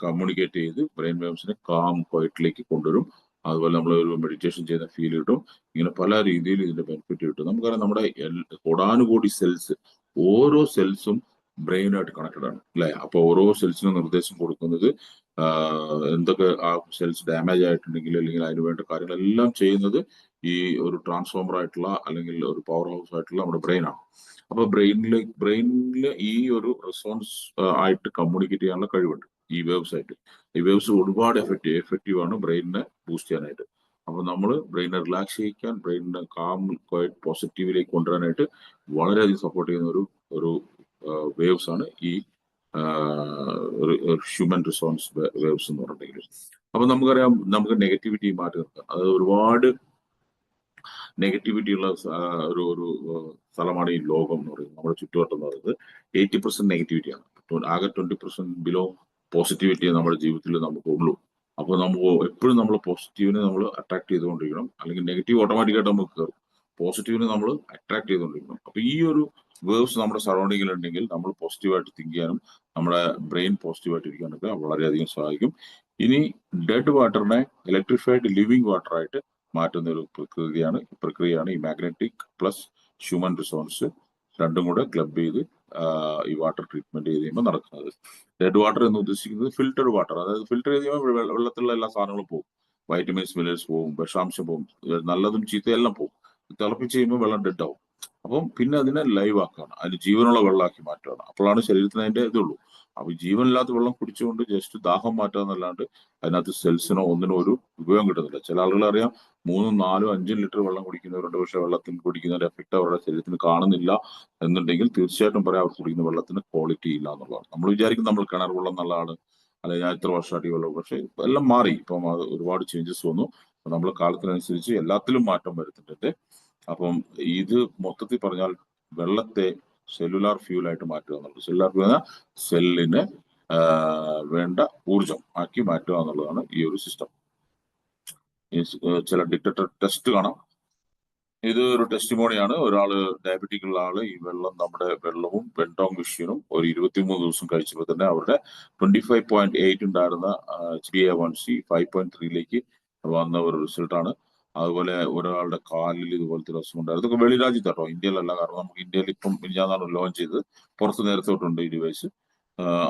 കമ്മ്യൂണിക്കേറ്റ് ചെയ്ത് ബ്രെയിൻ വേവ്സിനെ കാം ക്വയറ്റിലേക്ക് കൊണ്ടുവരും. അതുപോലെ നമ്മൾ ഒരു മെഡിറ്റേഷൻ ചെയ്യുന്ന ഫീൽ കിട്ടും. ഇങ്ങനെ പല രീതിയിൽ ഇതിന്റെ ബെനിഫിറ്റ് കിട്ടും. നമുക്കറിയാം നമ്മുടെ കോടാനുകോടി സെൽസ്, ഓരോ സെൽസും ബ്രെയിനായിട്ട് കണക്റ്റഡ് ആണ് അല്ലെ. അപ്പൊ ഓരോ സെൽസിനും നിർദ്ദേശം കൊടുക്കുന്നത് എന്തൊക്കെ ആ സെൽസ് ഡാമേജ് ആയിട്ടുണ്ടെങ്കിൽ അല്ലെങ്കിൽ അതിന് വേണ്ട കാര്യങ്ങളെല്ലാം ചെയ്യുന്നത് ഈ ഒരു ട്രാൻസ്ഫോമർ ആയിട്ടുള്ള അല്ലെങ്കിൽ ഒരു പവർ ഹൗസ് ആയിട്ടുള്ള നമ്മുടെ ബ്രെയിൻ ആണ്. അപ്പൊ ബ്രെയിനിൽ ഈ ഒരു റെസ്പോൺസ് ആയിട്ട് കമ്മ്യൂണിക്കേറ്റ് ചെയ്യാനുള്ള കഴിവുണ്ട് ഈ വേവ്സ് ആയിട്ട്. ഈ വേവ്സ് ഒരുപാട് എഫക്റ്റീവ് ആണ് ബ്രെയിനിനെ ബൂസ്റ്റ് ചെയ്യാനായിട്ട്. അപ്പൊ നമ്മൾ ബ്രെയിനെ റിലാക്സ് ചെയ്യിക്കാൻ, ബ്രെയിനിനെ കാം ക്വയറ്റ് പോസിറ്റീവിലേക്ക് കൊണ്ടുവരാനായിട്ട് വളരെയധികം സപ്പോർട്ട് ചെയ്യുന്ന ഒരു വേവ്സ് ആണ് ഈ ഹ്യൂമൻ റിസോൺസ് വേവ്സ് എന്ന് പറഞ്ഞിട്ടുണ്ടെങ്കിൽ. അപ്പൊ നമുക്കറിയാം, നമുക്ക് നെഗറ്റിവിറ്റി മാറ്റി നിർത്താം. അത് ഒരുപാട് നെഗറ്റിവിറ്റി ഉള്ള ഒരു സ്ഥലമാണ് ഈ ലോകം എന്ന് പറയുന്നത്. നമ്മുടെ ചുറ്റുവട്ടം എന്ന് പറയുന്നത് 80% നെഗറ്റിവിറ്റിയാണ്. ആകെ 20% ബിലോ പോസിറ്റിവിറ്റി നമ്മുടെ ജീവിതത്തിൽ നമുക്ക് ഉള്ളൂ. അപ്പോൾ നമുക്ക് എപ്പോഴും നമ്മൾ പോസിറ്റീവിനെ നമ്മൾ അട്രാക്ട് ചെയ്തുകൊണ്ടിരിക്കണം, അല്ലെങ്കിൽ നെഗറ്റീവ് ഓട്ടോമാറ്റിക്കായിട്ട് നമുക്ക് കയറും. പോസിറ്റീവിനെ നമ്മൾ അട്രാക്ട് ചെയ്തുകൊണ്ടിരിക്കണം. അപ്പൊ ഈ ഒരു വേവ്സ് നമ്മുടെ സറൗണ്ടിങ്ങിൽ ഉണ്ടെങ്കിൽ നമ്മൾ പോസിറ്റീവായിട്ട് തിങ്ക് ചെയ്യാനും നമ്മുടെ ബ്രെയിൻ പോസിറ്റീവായിട്ട് ഇരിക്കാനൊക്കെ വളരെയധികം സഹായിക്കും. ഇനി ഡെഡ് വാട്ടറിനെ ഇലക്ട്രിഫൈഡ് ലിവിങ് വാട്ടർ ആയിട്ട് മാറ്റുന്ന ഒരു പ്രക്രിയയാണ് ഈ മാഗ്നറ്റിക് പ്ലസ് ഹ്യൂമൻ റിസോൺസ് രണ്ടും കൂടെ ക്ലബ് ചെയ്ത് ഈ വാട്ടർ ട്രീറ്റ്മെന്റ് ചെയ്ത് കഴിയുമ്പോൾ നടക്കുന്നത്. ഡെഡ് വാട്ടർ എന്ന് ഉദ്ദേശിക്കുന്നത് ഫിൽറ്റർഡ് വാട്ടർ. അതായത് ഫിൽറ്റർ ചെയ്ത് കഴിയുമ്പോൾ വെള്ളത്തിലുള്ള എല്ലാ സാധനങ്ങളും പോകും. വൈറ്റമിൻസ്, മിനറൽസ് പോകും, വിഷാംശം പോകും, നല്ലതും ചീത്തയും എല്ലാം പോകും. തിളപ്പിച്ച് കഴിയുമ്പോൾ വെള്ളം ഡെഡ് ആവും. അപ്പം പിന്നെ അതിനെ ലൈവ് ആക്കുകയാണ്, അതിന് ജീവനുള്ള വെള്ളമാക്കി മാറ്റുകയാണ്. അപ്പോഴാണ് ശരീരത്തിന് അതിന്റെ ഇതുള്ളൂ. അപ്പൊ ജീവനില്ലാത്ത വെള്ളം കുടിച്ചുകൊണ്ട് ജസ്റ്റ് ദാഹം മാറ്റാന്നല്ലാണ്ട് അതിനകത്ത് സെൽസിനോ ഒന്നിനോ ഒരു ഉപയോഗം കിട്ടുന്നില്ല. ചില ആളുകൾ അറിയാം 3, 4, 5 ലിറ്റർ വെള്ളം കുടിക്കുന്നവരുണ്ട്. പക്ഷെ വെള്ളത്തിന് കുടിക്കുന്നതിന്റെ എഫക്ട് അവരുടെ ശരീരത്തിന് കാണുന്നില്ല എന്നുണ്ടെങ്കിൽ തീർച്ചയായിട്ടും പറയാം അവർ കുടിക്കുന്ന വെള്ളത്തിന് ക്വാളിറ്റി ഇല്ല എന്നുള്ളതാണ്. നമ്മൾ വിചാരിക്കും നമ്മൾ കിണർ വെള്ളം നല്ലതാണ്, അല്ലെങ്കിൽ ഞാൻ ഇത്ര വർഷമായിട്ട് വെള്ളം, പക്ഷെ എല്ലാം മാറി. ഇപ്പം അത് ഒരുപാട് ചേഞ്ചസ് വന്നു. നമ്മൾ കാലത്തിനനുസരിച്ച് എല്ലാത്തിലും മാറ്റം വരുത്തുന്നുണ്ട്. അപ്പം ഇത് മൊത്തത്തിൽ പറഞ്ഞാൽ വെള്ളത്തെ സെല്ലുലാർ ഫ്യൂലായിട്ട് മാറ്റുക എന്നുള്ളത്. സെല്ലുലാർ ഫ്യൂൽ എന്നാൽ സെല്ലിന് വേണ്ട ഊർജം ആക്കി മാറ്റുക എന്നുള്ളതാണ് ഈ ഒരു സിസ്റ്റം. ചില ഡിറ്റക്ടർ ടെസ്റ്റ് കാണാം. ഇത് ഒരു ടെസ്റ്റിമോണിയാണ്. ഒരാള് ഡയബറ്റിക് ഉള്ള ആള് ഈ നമ്മുടെ വെള്ളവും വെൻഡോങ് മെഷീനും ഒരു 23 ദിവസം കഴിച്ചപ്പോൾ തന്നെ അവരുടെ 25.8 ഉണ്ടായിരുന്ന HbA1c 5.3 വന്ന ഒരു റിസൾട്ടാണ്. അതുപോലെ ഒരാളുടെ കാലിൽ ഇതുപോലത്തെ രസം ഉണ്ടായിരുന്നു. ഇതൊക്കെ വെളി രാജ്യത്താട്ടോ, ഇന്ത്യയിലല്ല. കാരണം നമുക്ക് ഇന്ത്യയിൽ ഇപ്പം ഞാനാണ് ലോഞ്ച് ചെയ്തത്. പുറത്ത് നേരത്തെ തൊട്ടുണ്ട് ഈ ഡിവൈസ്.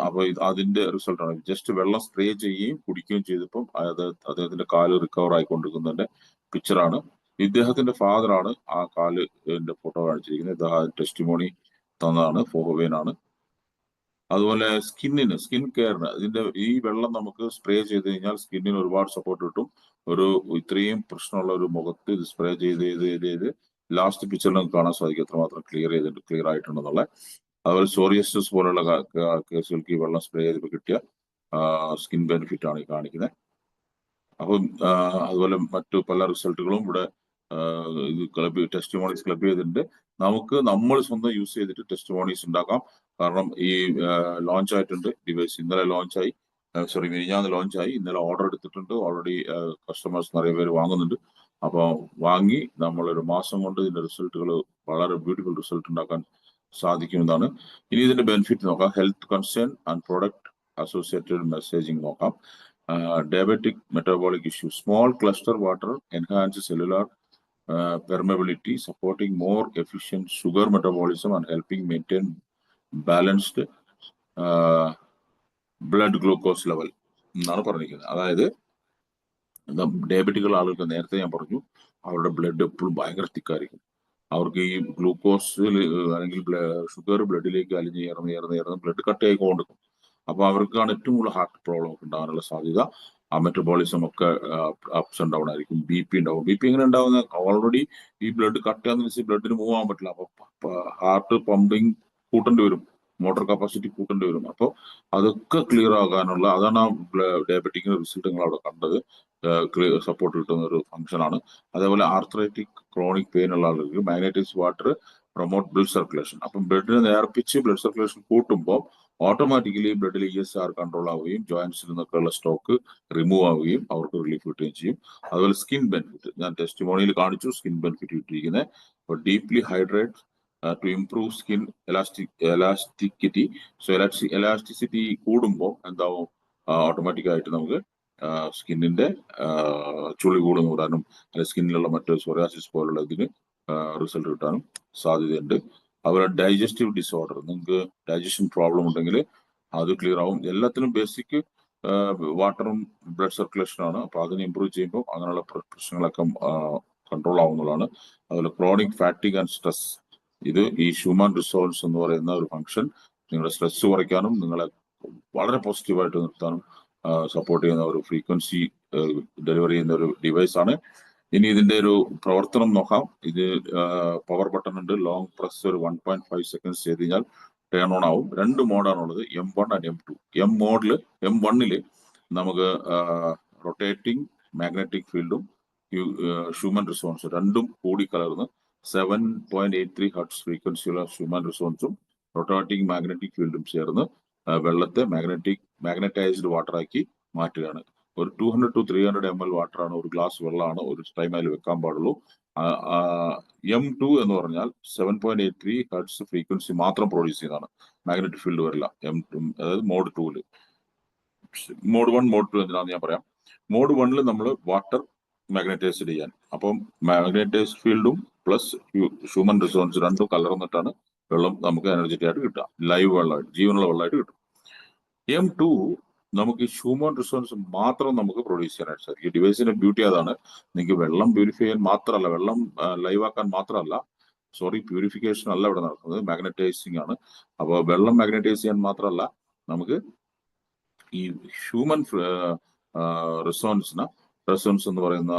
അപ്പൊ അതിന്റെ റിസൾട്ടാണ്. ജസ്റ്റ് വെള്ളം സ്പ്രേ ചെയ്യുകയും കുടിക്കുകയും ചെയ്തപ്പം അദ്ദേഹത്തിന്റെ കാല് റിക്കവർ ആയിക്കൊണ്ടിരിക്കുന്നതിന്റെ പിക്ചറാണ്. ഇദ്ദേഹത്തിന്റെ ഫാദറാണ് ആ കാലിന്റെ ഫോട്ടോ കാണിച്ചിരിക്കുന്നത്. ഇദ്ദേഹം ടെസ്റ്റിമോണി തന്നതാണ്, ഫോഹോവേനാണ്. അതുപോലെ സ്കിൻ കെയറിന് ഈ വെള്ളം നമുക്ക് സ്പ്രേ ചെയ്ത് കഴിഞ്ഞാൽ സ്കിന്നിന് ഒരുപാട് സപ്പോർട്ട് കിട്ടും. ഇത്രയും പ്രശ്നമുള്ള ഒരു മുഖത്ത് ഇത് സ്പ്രേ ചെയ്ത് ലാസ്റ്റ് പിക്ചറിൽ നമുക്ക് കാണാൻ സാധിക്കും എത്രമാത്രം ക്ലിയർ ആയിട്ടുണ്ടെന്നുള്ള. അതുപോലെ സോറിയസിസ് പോലുള്ള കേസുകൾക്ക് ഈ വെള്ളം സ്പ്രേ ചെയ്തപ്പോൾ കിട്ടിയ സ്കിൻ ബെനിഫിറ്റ് ആണ് ഈ കാണിക്കുന്നത്. അപ്പം അതുപോലെ മറ്റു പല റിസൾട്ടുകളും ഇവിടെ ടെസ്റ്റിമോണീസ് ക്ലബ് ചെയ്തിട്ടുണ്ട്. നമ്മൾ സ്വന്തം യൂസ് ചെയ്തിട്ട് ടെസ്റ്റിമോണീസ് ഉണ്ടാക്കാം. കാരണം ഈ ലോഞ്ച് ആയിട്ടുണ്ട് ഡിവൈസ്. ഇന്നലെ ലോഞ്ചായി, മിനിഞ്ഞാന്ന് ലോഞ്ചായി. ഇന്നലെ ഓർഡർ എടുത്തിട്ടുണ്ട്. ഓൾറെഡി കസ്റ്റമേഴ്സ് നിറയെ പേര് വാങ്ങുന്നുണ്ട്. അപ്പോൾ വാങ്ങി നമ്മളൊരു മാസം കൊണ്ട് ഇതിന്റെ റിസൾട്ടുകൾ, വളരെ ബ്യൂട്ടിഫുൾ റിസൾട്ട് ഉണ്ടാക്കാൻ സാധിക്കുമെന്നാണ്. ഇനി ഇതിന്റെ ബെനിഫിറ്റ് നോക്കാം. Health concern and product associated messaging നോക്കാം. Diabetic metabolic issues. Small cluster water enhances cellular permeability, supporting more efficient sugar metabolism and helping maintain balanced blood glucose level എന്നാണ് പറഞ്ഞിരിക്കുന്നത്. അതായത് ഡയബറ്റിക്കുള്ള ആളുകൾക്ക് നേരത്തെ ഞാൻ പറഞ്ഞു അവരുടെ ബ്ലഡ് എപ്പോഴും ഭയങ്കര തിക്കായിരിക്കും. അവർക്ക് ഈ ഗ്ലൂക്കോസ് അല്ലെങ്കിൽ ഷുഗർ ബ്ലഡിലേക്ക് അലിഞ്ഞ് ഇറന്ന് ബ്ലഡ് കട്ടയായി കൊണ്ടിരിക്കും. അപ്പൊ അവർക്കാണ് ഏറ്റവും കൂടുതൽ ഹാർട്ട് പ്രോബ്ലം ഒക്കെ ഉണ്ടാകാനുള്ള സാധ്യത. ആ മെറ്റബോളിസം ഒക്കെ അപ്സ് ആൻഡ് ഡൗൺ ആയിരിക്കും. BP ഉണ്ടാവും. BP എങ്ങനെ ഉണ്ടാവുന്ന, ഓൾറെഡി ഈ ബ്ലഡ് കട്ടയാന്ന് വെച്ചാൽ ബ്ലഡിന് മൂവ് ആവാൻ പറ്റില്ല. അപ്പൊ ഹാർട്ട് പമ്പിങ് കൂട്ടേണ്ടി വരും, മോട്ടോർ കപ്പാസിറ്റി കൂട്ടേണ്ടി വരും. അപ്പോൾ അതൊക്കെ ക്ലിയർ ആകാനുള്ള, അതാണ് ആ ഡയബറ്റിക്കിന്റെ റിസൾട്ട് നിങ്ങൾ അവിടെ കണ്ടത്. സപ്പോർട്ട് കിട്ടുന്ന ഒരു ഫംഗ്ഷനാണ്. അതേപോലെ ആർത്രൈറ്റിക് ക്രോണിക് പെയിൻ ഉള്ള ആളുകൾക്ക് magnetised water promote blood circulation. അപ്പം ബ്ലഡിനെ നേർപ്പിച്ച് ബ്ലഡ് സർക്കുലേഷൻ കൂട്ടുമ്പോൾ ഓട്ടോമാറ്റിക്കലി ബ്ലഡിൽ ESR കൺട്രോൾ ആവുകയും ജോയിന്റ്സിൽ നിന്നൊക്കെയുള്ള സ്റ്റോക്ക് റിമൂവ് ആവുകയും അവർക്ക് റിലീഫ് കിട്ടുകയും ചെയ്യും. അതുപോലെ സ്കിൻ ബെനിഫിറ്റ് ഞാൻ ടെസ്റ്റിമോണിയിൽ കാണിച്ചു. സ്കിൻ ബെനിഫിറ്റ് കിട്ടിയിരിക്കുന്നത്. അപ്പോൾ deeply hydrate to improve skin elasticity. So elasticity കൂടുമ്പോൾ എന്താവും, ഓട്ടോമാറ്റിക്കായിട്ട് നമുക്ക് സ്കിന്നിന്റെ ചുളി കൂടി കൂടാനും അല്ലെങ്കിൽ സ്കിന്നിലുള്ള മറ്റു സോറിയാസിസ് പോലുള്ള ഇതിന് റിസൾട്ട് കിട്ടാനും സാധ്യതയുണ്ട്. അതുപോലെ ഡൈജസ്റ്റീവ് ഡിസോർഡർ, നിങ്ങൾക്ക് ഡൈജഷൻ പ്രോബ്ലം ഉണ്ടെങ്കിൽ അത് ക്ലിയർ ആവും. എല്ലാത്തിനും ബേസിക് വാട്ടറും ബ്ലഡ് സർക്കുലേഷനും ആണ്. അപ്പൊ അതിനെ ഇമ്പ്രൂവ് ചെയ്യുമ്പോൾ അങ്ങനെയുള്ള പ്രശ്നങ്ങളൊക്കെ കൺട്രോൾ ആവുന്നതാണ്. അതുപോലെ ക്രോണിക് ഫാറ്റിക് ആൻഡ് സ്ട്രെസ്, ഇത് ഈ ഹ്യൂമൻ റിസോഴ്സ് എന്ന് പറയുന്ന ഒരു ഫംഗ്ഷൻ നിങ്ങളുടെ സ്ട്രെസ് കുറയ്ക്കാനും നിങ്ങളെ വളരെ പോസിറ്റീവായിട്ട് നിർത്താനും സപ്പോർട്ട് ചെയ്യുന്ന ഒരു ഫ്രീക്വൻസി ഡെലിവറി ചെയ്യുന്ന ഒരു ഡിവൈസ് ആണ്. ഇനി ഇതിന്റെ ഒരു പ്രവർത്തനം നോക്കാം. ഇത് പവർ ബട്ടൺ ഉണ്ട്, ലോങ് പ്രസ് ഒരു 1.5 സെക്കൻഡ്സ് ചെയ്ത് കഴിഞ്ഞാൽ ടേൺ ഓൺ ആവും. 2 മോഡാണുള്ളത്, M1 ആൻഡ് M2. M1 നമുക്ക് റൊട്ടേറ്റിംഗ് മാഗ്നറ്റിക് ഫീൽഡും ഹ്യൂമൻ റിസോൺസ് രണ്ടും കൂടി കലർന്ന് 7.83 ഹെർട്സ് ഫ്രീക്വൻസിയുള്ള ഹ്യൂമൻ റിസോൺസും റൊട്ടേറ്റിംഗ് മാഗ്നറ്റിക് ഫീൽഡും ചേർന്ന് വെള്ളത്തെ മാഗ്നറ്റൈസ്ഡ് വാട്ടർ ആക്കി മാറ്റുകയാണ്. ഒരു 200 to 300 ml വാട്ടറാണ്, ഒരു ഗ്ലാസ് വെള്ളമാണ് ഒരു ടൈമിൽ വെക്കാൻ പാടുള്ളൂ. M2 എന്ന് പറഞ്ഞാൽ 7.83 ഹെർട്സ് ഫ്രീക്വൻസി മാത്രം പ്രൊഡ്യൂസ് ചെയ്യുന്നതാണ്, മാഗ്നറ്റിക് ഫീൽഡ് വരില്ല. M2 അതായത് മോഡ് 2. മോഡ് 1 മോഡ് 2 എന്തിനാന്ന് ഞാൻ പറയാം. മോഡ് 1 നമ്മൾ വാട്ടർ മാഗ്നറ്റൈസ്ഡ് ചെയ്യാൻ, അപ്പം മാഗ്നറ്റൈസ്ഡ് ഫീൽഡും പ്ലസ് ഹ്യൂമൻ റിസോൺസ് രണ്ടും കലർന്നിട്ടാണ് വെള്ളം നമുക്ക് എനർജറ്റിക് ആയിട്ട് കിട്ടുക, ലൈവ് വെള്ളമായിട്ട്, ജീവനുള്ള വെള്ളമായിട്ട് കിട്ടും. M2 നമുക്ക് ഹ്യൂമൻ റിസോഴ്സ് മാത്രം നമുക്ക് പ്രൊഡ്യൂസ് ചെയ്യാനായിട്ട് സാധിക്കും. ഈ ഡിവൈസിന്റെ ബ്യൂട്ടി അതാണ്. നിങ്ങൾക്ക് വെള്ളം പ്യൂരിഫൈ ചെയ്യാൻ മാത്രമല്ല, വെള്ളം ലൈവ് ആക്കാൻ മാത്രമല്ല, പ്യൂരിഫിക്കേഷൻ അല്ല ഇവിടെ നടക്കുന്നത്, മാഗ്നറ്റൈസിങ് ആണ്. അപ്പോൾ വെള്ളം മാഗ്നറ്റൈസ് ചെയ്യാൻ മാത്രമല്ല, നമുക്ക് ഈ ഹ്യൂമൻ റിസോൺസ് എന്ന് പറയുന്ന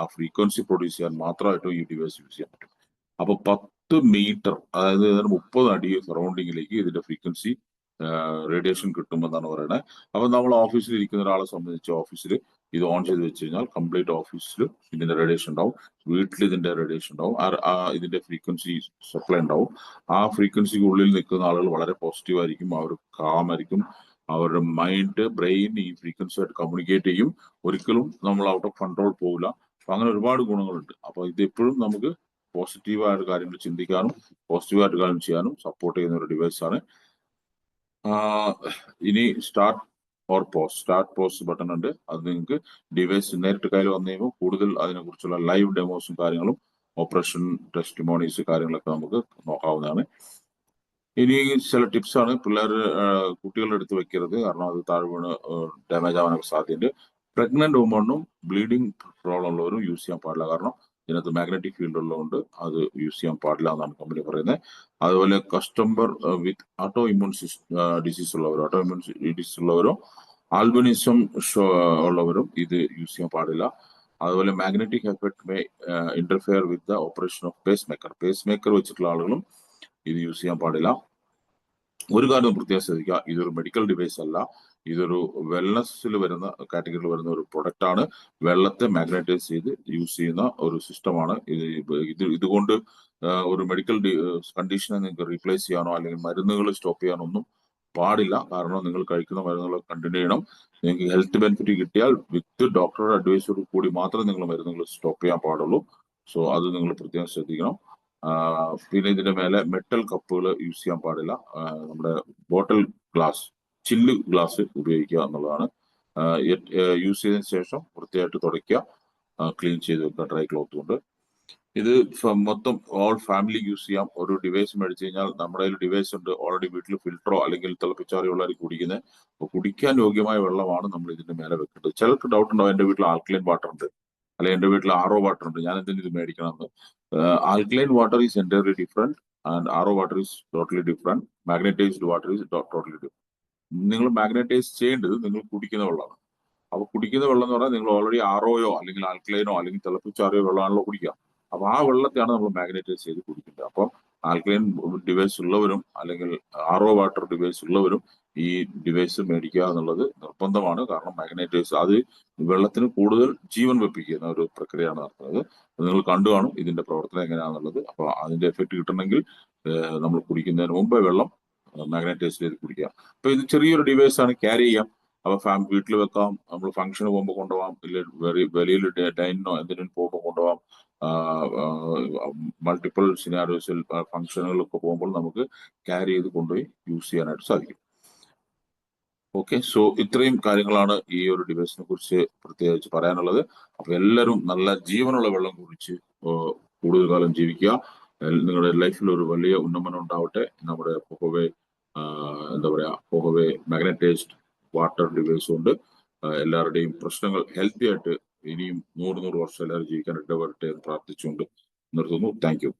ആ ഫ്രീക്വൻസി പ്രൊഡ്യൂസ് ചെയ്യാൻ മാത്രമായിട്ടും ഈ ഡിവൈസ് യൂസ് ചെയ്യാൻ പറ്റും. അപ്പൊ 10 മീറ്റർ, അതായത് 30 അടി സറൗണ്ടിങ്ങിലേക്ക് ഇതിന്റെ ഫ്രീക്വൻസി റേഡിയേഷൻ കിട്ടുമെന്നാണ് പറയുന്നത്. അപ്പൊ നമ്മൾ ഓഫീസിൽ ഇരിക്കുന്ന ഒരാളെ സംബന്ധിച്ച് ഓഫീസിൽ ഇത് ഓൺ ചെയ്ത് വെച്ച് കഴിഞ്ഞാൽ കംപ്ലീറ്റ് ഓഫീസിൽ ഇതിന്റെ റേഡിയേഷൻ ഉണ്ടാവും, വീട്ടിൽ ഇതിന്റെ റേഡിയേഷൻ ഉണ്ടാവും, ഇതിന്റെ ഫ്രീക്വൻസി സപ്ലൈ ഉണ്ടാവും. ആ ഫ്രീക്വൻസിക്ക് ഉള്ളിൽ നിൽക്കുന്ന ആളുകൾ വളരെ പോസിറ്റീവ് ആയിരിക്കും, അവർ കാം ആയിരിക്കും, അവരുടെ മൈൻഡ് ബ്രെയിൻ ഈ ഫ്രീക്വൻസി ആയിട്ട് കമ്മ്യൂണിക്കേറ്റ് ചെയ്യും, ഒരിക്കലും നമ്മൾ ഔട്ട് ഓഫ് കൺട്രോൾ പോകില്ല. അപ്പൊ അങ്ങനെ ഒരുപാട് ഗുണങ്ങളുണ്ട്. അപ്പൊ ഇത് എപ്പോഴും നമുക്ക് പോസിറ്റീവായിട്ട് കാര്യങ്ങൾ ചിന്തിക്കാനും പോസിറ്റീവായിട്ട് കാര്യം ചെയ്യാനും സപ്പോർട്ട് ചെയ്യുന്ന ഒരു ഡിവൈസ് ആണ്. ഇനി സ്റ്റാർട്ട് പോസ് ബട്ടൺ ഉണ്ട്. അത് നിങ്ങൾക്ക് ഡിവൈസ് നേരിട്ട് കയ്യിൽ വന്നു കഴിയുമ്പോൾ കൂടുതൽ അതിനെക്കുറിച്ചുള്ള ലൈവ് ഡെമോസും കാര്യങ്ങളും ഓപ്പറേഷൻ ടെസ്റ്റിമോണീസ് കാര്യങ്ങളൊക്കെ നമുക്ക് നോക്കാവുന്നതാണ്. ഇനി ചില ടിപ്സ് ആണ്. കുട്ടികളുടെ അടുത്ത് വെക്കരുത്, കാരണം അത് താഴെ വീണ് ഡാമേജ് ആവാനൊക്കെ സാധ്യതയുണ്ട്. പ്രഗ്നന്റ് വുമണും ബ്ലീഡിങ് പ്രോബ്ലം ഉള്ളവരും യൂസ് ചെയ്യാൻ പാടില്ല, കാരണം ഇതിനകത്ത് മാഗ്നറ്റിക് ഫീൽഡ് ഉള്ളതുകൊണ്ട് അത് യൂസ് ചെയ്യാൻ പാടില്ല എന്നാണ് കമ്പനി പറയുന്നത്. അതുപോലെ customer with auto immune disease ഉള്ളവരോ ആൽബിനിസം ഉള്ളവരും ഇത് യൂസ് ചെയ്യാൻ പാടില്ല. അതുപോലെ magnetic effect may interfere with the operation of pacemaker വെച്ചിട്ടുള്ള ആളുകളും ഇത് യൂസ് ചെയ്യാൻ പാടില്ല. ഒരു കാര്യം പ്രത്യേകം ശ്രദ്ധിക്കുക, ഇതൊരു മെഡിക്കൽ ഡിവൈസ് അല്ല, ഇതൊരു വെൽനസ്സിൽ വരുന്ന കാറ്റഗറിയിൽ വരുന്ന ഒരു പ്രൊഡക്റ്റ് ആണ്. വെള്ളത്തെ മാഗ്നറ്റൈസ് ചെയ്ത് യൂസ് ചെയ്യുന്ന ഒരു സിസ്റ്റമാണ്. ഇതുകൊണ്ട് ഒരു മെഡിക്കൽ കണ്ടീഷനെ നിങ്ങൾക്ക് റീപ്ലേസ് ചെയ്യാനോ അല്ലെങ്കിൽ മരുന്നുകൾ സ്റ്റോപ്പ് ചെയ്യാനോ ഒന്നും പാടില്ല. കാരണം നിങ്ങൾ കഴിക്കുന്ന മരുന്നുകൾ കണ്ടിന്യൂ ചെയ്യണം. നിങ്ങൾക്ക് ഹെൽത്ത് ബെനിഫിറ്റ് കിട്ടിയാൽ വിത്ത് ഡോക്ടറുടെ അഡ്വൈസോട് കൂടി മാത്രമേ നിങ്ങൾ മരുന്നുകൾ സ്റ്റോപ്പ് ചെയ്യാൻ പാടുള്ളൂ. സോ അത് നിങ്ങൾ പ്രത്യേകം ശ്രദ്ധിക്കണം. പിന്നെ ഇതിന്റെ മേലെ മെറ്റൽ കപ്പുകൾ യൂസ് ചെയ്യാൻ പാടില്ല. നമ്മുടെ ബോട്ടിൽ ഗ്ലാസ്, ചില്ല് ഗ്ലാസ് ഉപയോഗിക്കുക എന്നുള്ളതാണ്. യൂസ് ചെയ്തതിനു ശേഷം വൃത്തിയായിട്ട് തുടയ്ക്കുക, ക്ലീൻ ചെയ്ത് വെക്കുക ഡ്രൈ ക്ലോത്ത് കൊണ്ട്. ഇത് മൊത്തം ഓൾ ഫാമിലി യൂസ് ചെയ്യാം. ഒരു ഡിവൈസ് മേടിച്ചു കഴിഞ്ഞാൽ നമ്മുടെ കയ്യിൽ ഡിവൈസ് ഉണ്ട്, ഓൾറെഡി വീട്ടിൽ ഫിൽറ്ററോ അല്ലെങ്കിൽ തിളപ്പിച്ചാറിയോ ഉള്ളവർ കുടിക്കുന്നത്. അപ്പോൾ കുടിക്കാൻ യോഗ്യമായ വെള്ളമാണ് നമ്മൾ ഇതിന്റെ മേലെ വെക്കേണ്ടത്. ചിലർക്ക് ഡൗട്ട് ഉണ്ടാവും, എന്റെ വീട്ടിൽ ആൽക്കലൈൻ വാട്ടർ ഉണ്ട് അല്ലെങ്കിൽ എന്റെ വീട്ടിൽ RO വാട്ടർ ഉണ്ട്, ഞാൻ എന്തെങ്കിലും ഇത് മേടിക്കണമെന്ന്. Alkaline water is entirely different and RO water is totally different. Magnetised water is totally different. നിങ്ങൾ മാഗ്നറ്റൈസ് ചെയ്യേണ്ടത് നിങ്ങൾ കുടിക്കുന്ന വെള്ളമാണ്. അപ്പൊ കുടിക്കുന്ന വെള്ളം എന്ന് പറഞ്ഞാൽ നിങ്ങൾ ഓൾറെഡി ROയോ അല്ലെങ്കിൽ ആൽക്കലൈനോ അല്ലെങ്കിൽ തിളപ്പിച്ചാറിയോ വെള്ളമാണല്ലോ കുടിക്കുക. അപ്പൊ ആ വെള്ളത്തെയാണ് നമ്മൾ മാഗ്നറ്റൈസ് ചെയ്ത് കുടിക്കുന്നത്. അപ്പൊ ആൽക്കലൈൻ ഡിവൈസ് ഉള്ളവരും അല്ലെങ്കിൽ RO വാട്ടർ ഡിവൈസ് ഉള്ളവരും ഈ ഡിവൈസ് മേടിക്കുക എന്നുള്ളത് നിർബന്ധമാണ്. കാരണം മാഗ്നറ്റൈസ് അത് വെള്ളത്തിന് കൂടുതൽ ജീവൻ വെപ്പിക്കുന്ന ഒരു പ്രക്രിയയാണ് നടത്തുന്നത്. നിങ്ങൾ കണ്ടു കാണും ഇതിന്റെ പ്രവർത്തനം എങ്ങനെയാണെന്നുള്ളത്. അപ്പൊ അതിന്റെ എഫക്ട് കിട്ടണമെങ്കിൽ നമ്മൾ കുടിക്കുന്നതിന് മുമ്പേ വെള്ളം മാഗ്നറ്റൈസ് ചെയ്ത് കുടിക്കുക. അപ്പൊ ഇത് ചെറിയൊരു ഡിവൈസ് ആണ്, ക്യാരി ചെയ്യാം. അപ്പൊ വീട്ടിൽ വെക്കാം, നമ്മൾ ഫംഗ്ഷന് പോകുമ്പോൾ കൊണ്ടുപോകാം, ഇല്ല വെളിയിൽ ഡൈനിനോ എന്തിനും പോകുമ്പോൾ കൊണ്ടുപോകാം. മൾട്ടിപ്പിൾ സിനാരിയോസിൽ ഫംഗ്ഷനുകളൊക്കെ പോകുമ്പോൾ നമുക്ക് ക്യാരി ചെയ്ത് കൊണ്ടുപോയി യൂസ് ചെയ്യാനായിട്ട് സാധിക്കും. ഓക്കെ, സോ ഇത്രയും കാര്യങ്ങളാണ് ഈ ഒരു ഡിവൈസിനെ കുറിച്ച് പ്രത്യേകിച്ച് പറയാനുള്ളത്. അപ്പൊ എല്ലാവരും നല്ല ജീവനുള്ള വെള്ളം കുടിച്ച് കൂടുതൽ കാലം ജീവിക്കുക. നിങ്ങളുടെ ലൈഫിൽ ഒരു വലിയ ഉന്നമനം ഉണ്ടാവട്ടെ. നമ്മുടെ പോഹോവേ എന്താ പറയാ, പോഹോവേ മാഗ്നറ്റൈസ്ഡ് വാട്ടർ ഡിവൈസ് കൊണ്ട് എല്ലാവരുടെയും പ്രശ്നങ്ങൾ ഹെൽത്തി ആയിട്ട് ഇനിയും 100 വർഷം എല്ലാവരും ജീവിക്കാൻ ഇടവരട്ടെ എന്ന് പ്രാർത്ഥിച്ചുകൊണ്ട് നിർത്തുന്നു. Thank you.